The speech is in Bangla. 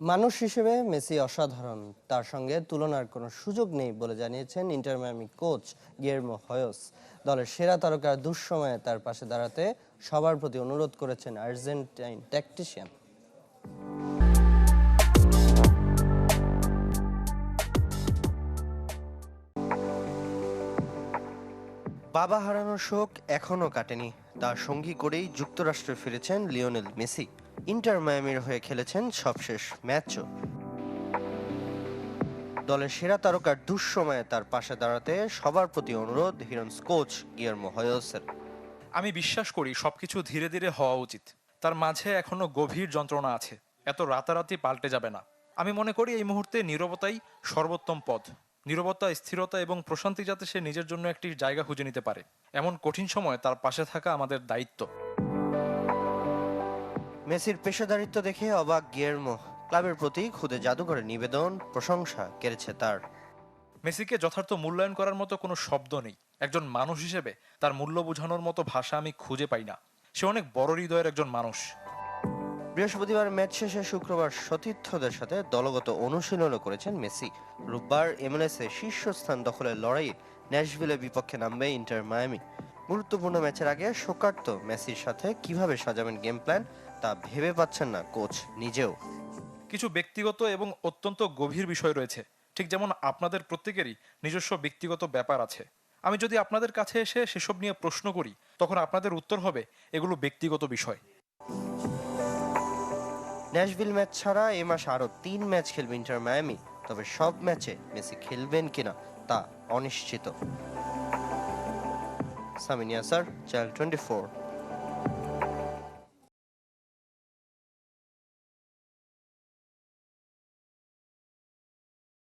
মানুষ হিসেবে মেসি অসাধারণ, তার সঙ্গে তুলনার কোনো সুযোগ নেই বলে জানিয়েছেন ইন্টার মিয়ামি কোচ গিয়ের্মো হয়োস। দলের সেরা তারকার দুঃসময়ে তার পাশে দাঁড়াতে সবার প্রতি অনুরোধ করেছেন আর্জেন্টাইন ট্যাকটিশিয়ান। বাবা হারানোর শোক এখনও কাটেনি, তার সঙ্গী করেই যুক্তরাষ্ট্রে ফিরেছেন লিওনেল মেসি। ইন্টার মায়ামির হয়ে খেলেছেন সবশেষ ম্যাচও। দলের সেরা তারকার দুঃসময়ে তার পাশে দাঁড়াতে সবার প্রতি অনুরোধ হিরন্স কোচ গিয়ার্মো হয়োসের। আমি বিশ্বাস করি সবকিছু ধীরে ধীরে হওয়া উচিত। তার মাঝে এখনো গভীর যন্ত্রণা আছে, এত রাতারাতি পাল্টে যাবে না। আমি মনে করি এই মুহূর্তে নীরবতাই সর্বোত্তম পথ। নীরবতা, স্থিরতা এবং প্রশান্তি, যাতে সে নিজের জন্য একটি জায়গা খুঁজে নিতে পারে। এমন কঠিন সময় তার পাশে থাকা আমাদের দায়িত্ব। মেসির পেশাদারিত্ব দেখে অবাক গিয়ার্মো। ক্লাবের প্রতি খুদে জাদুঘরের নিবেদন, প্রশংসা কেড়েছে তার। মেসিকে যথার্থ মূল্যায়ন করার মতো কোনো শব্দ নেই। একজন মানুষ হিসেবে তার মূল্য বোঝানোর মতো ভাষা আমি খুঁজে পাই না। সে অনেক বড় হৃদয়ের একজন মানুষ। বৃহস্পতিবার ম্যাচ শেষে শুক্রবার সতীর্থদের সাথে দলগত অনুশীলনও করেছেন মেসি। রোববার এমএলএসে শীর্ষস্থান দখলের লড়াইয়ে ন্যাশভিলের বিপক্ষে নামবে ইন্টার মায়ামি। গুরুত্বপূর্ণ ম্যাচের আগে শোকার্ত মেসির সাথে কিভাবে সাজাবেন গেম প্ল্যান তা ভেবে পাচ্ছেন না কোচ নিজেও। কিছু ব্যক্তিগত এবং অত্যন্ত গভীর বিষয় রয়েছে, ঠিক যেমন আপনাদের প্রত্যেকেরই নিজস্ব ব্যক্তিগত ব্যাপার আছে। আমি যদি আপনাদের কাছে এসে সেসব নিয়ে প্রশ্ন করি, তখন আপনাদের উত্তর হবে এগুলো ব্যক্তিগত বিষয়। ন্যাশভিল ম্যাচ ছাড়া এ মাসে আরও 3 ম্যাচ খেলবে ইন্টার মায়ামি, তবে সব ম্যাচে মেসি খেলবেন কিনা তা অনিশ্চিত। সামিন ইয়াসার, চ্যানেল 24।